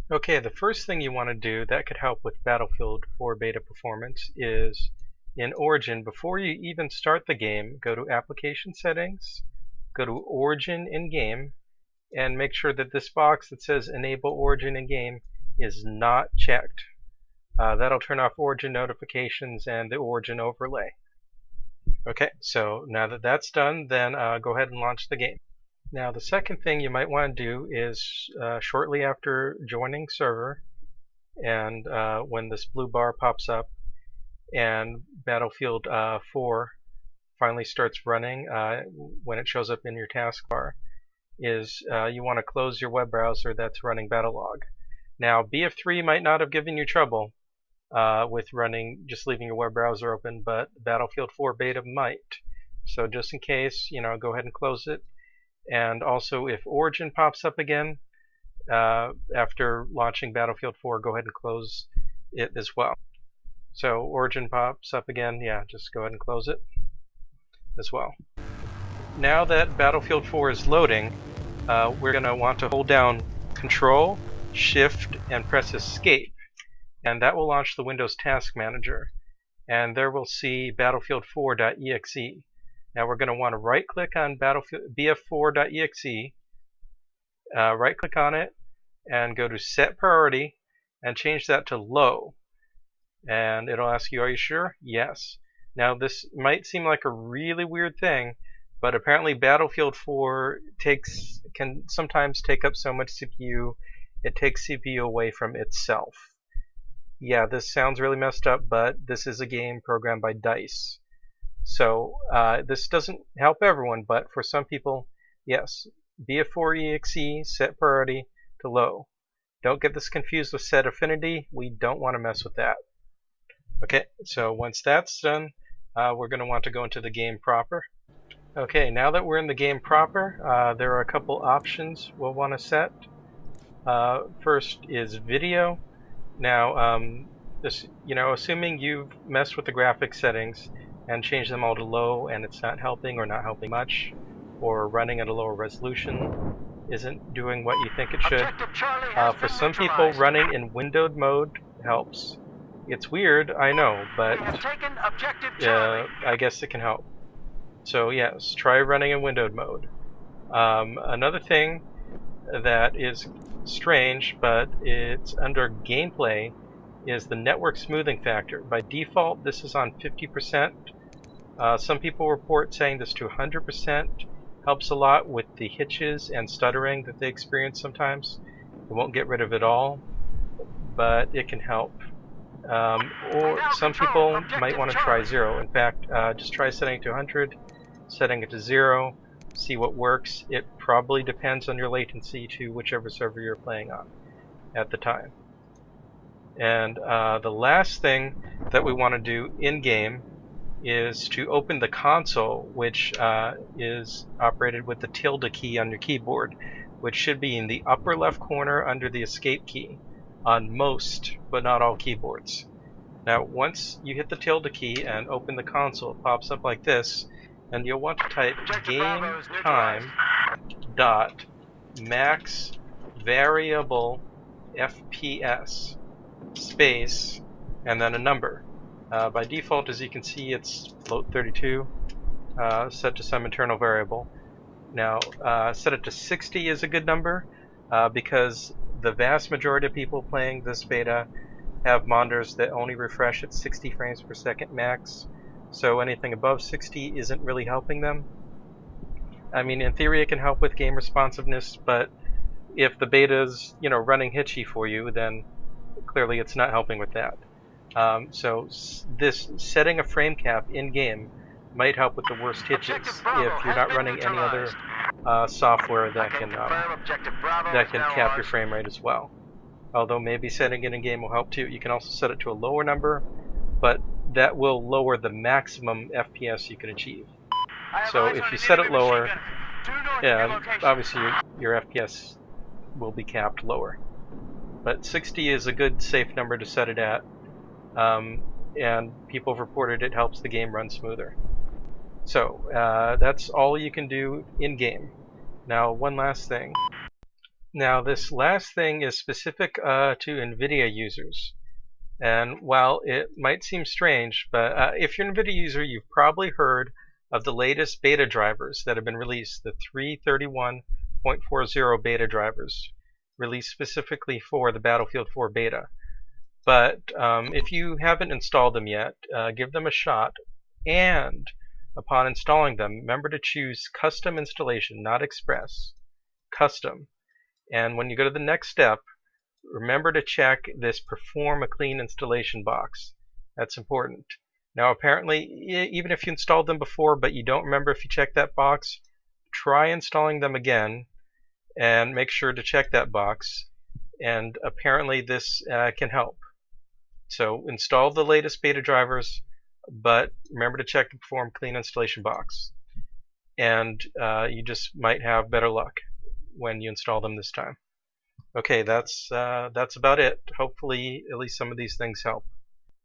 Okay, the first thing you want to do that could help with Battlefield 4 beta performance is in Origin, before you even start the game, go to Application Settings, go to Origin in-game, and make sure that this box that says Enable Origin in-game is not checked. That'll turn off Origin notifications and the Origin overlay. Okay, so now that that's done, then go ahead and launch the game. Now the second thing you might want to do is shortly after joining server, and when this blue bar pops up and Battlefield 4 finally starts running, when it shows up in your taskbar, is you want to close your web browser that's running Battlelog. Now BF3 might not have given you trouble with running, just leaving your web browser open, but Battlefield 4 beta might. So just in case, go ahead and close it. And also, if Origin pops up again after launching Battlefield 4, go ahead and close it as well. So Origin pops up again, yeah, just go ahead and close it as well. Now that Battlefield 4 is loading, we're going to want to hold down Control, Shift, and press Escape, and that will launch the Windows Task Manager. And there we'll see Battlefield4.exe. Now we're going to want to right-click on BF4.exe, right-click on it, and go to Set Priority, and change that to Low. And it'll ask you, are you sure? Yes. Now this might seem like a really weird thing, but apparently Battlefield 4 can sometimes take up so much CPU, it takes CPU away from itself. Yeah, this sounds really messed up, but this is a game programmed by DICE. So this doesn't help everyone, but for some people, yes. BF4EXE, set priority to low. Don't get this confused with set affinity. We don't want to mess with that. Okay, so once that's done, we're going to want to go into the game proper. Okay, now that we're in the game proper, there are a couple options we'll want to set. First is video. Now, assuming you've messed with the graphics settings and changed them all to low and it's not helping or not helping much, or running at a lower resolution isn't doing what you think it should. For some people, running in windowed mode helps. It's weird, I know, but I guess it can help. So yes, try running in windowed mode. Another thing that is strange, but it's under gameplay, is the network smoothing factor. By default, this is on 50%. Some people report saying this to 100%. Helps a lot with the hitches and stuttering that they experience sometimes. It won't get rid of it all, but it can help. Or some people might want to try 0. In fact, just try setting it to 100, setting it to 0, see what works. It probably depends on your latency to whichever server you're playing on at the time. And the last thing that we want to do in-game is to open the console, which is operated with the tilde key on your keyboard, which should be in the upper left corner under the escape key on most, but not all keyboards. Now once you hit the tilde key and open the console, it pops up like this, and you'll want to type gametime.maxvariablefps space and then a number. By default, as you can see, it's float 32, set to some internal variable. Now, set it to 60 is a good number, because the vast majority of people playing this beta have monitors that only refresh at 60 frames per second max, so anything above 60 isn't really helping them. I mean, in theory it can help with game responsiveness, but if the beta's, running hitchy for you, then clearly it's not helping with that. So this setting a frame cap in-game might help with the worst hitches if you're not running any other software that can cap your frame rate as well. Although maybe setting it in-game will help too. You can also set it to a lower number, but that will lower the maximum FPS you can achieve. So if you set it lower, yeah, obviously your FPS will be capped lower. But 60 is a good safe number to set it at. And people have reported it helps the game run smoother. So that's all you can do in-game. Now one last thing. Now this last thing is specific to NVIDIA users. And while it might seem strange, but if you're an NVIDIA user, you've probably heard of the latest beta drivers that have been released, the 331.40 beta drivers, released specifically for the Battlefield 4 beta. But if you haven't installed them yet, give them a shot, and upon installing them, remember to choose Custom Installation, not Express, Custom. And when you go to the next step, remember to check this Perform a Clean Installation box. That's important. Now apparently, even if you installed them before but you don't remember if you checked that box, try installing them again and make sure to check that box, and apparently this can help. So install the latest beta drivers, but remember to check the Perform Clean Installation box, and you just might have better luck when you install them this time. Okay, that's about it. Hopefully at least some of these things help.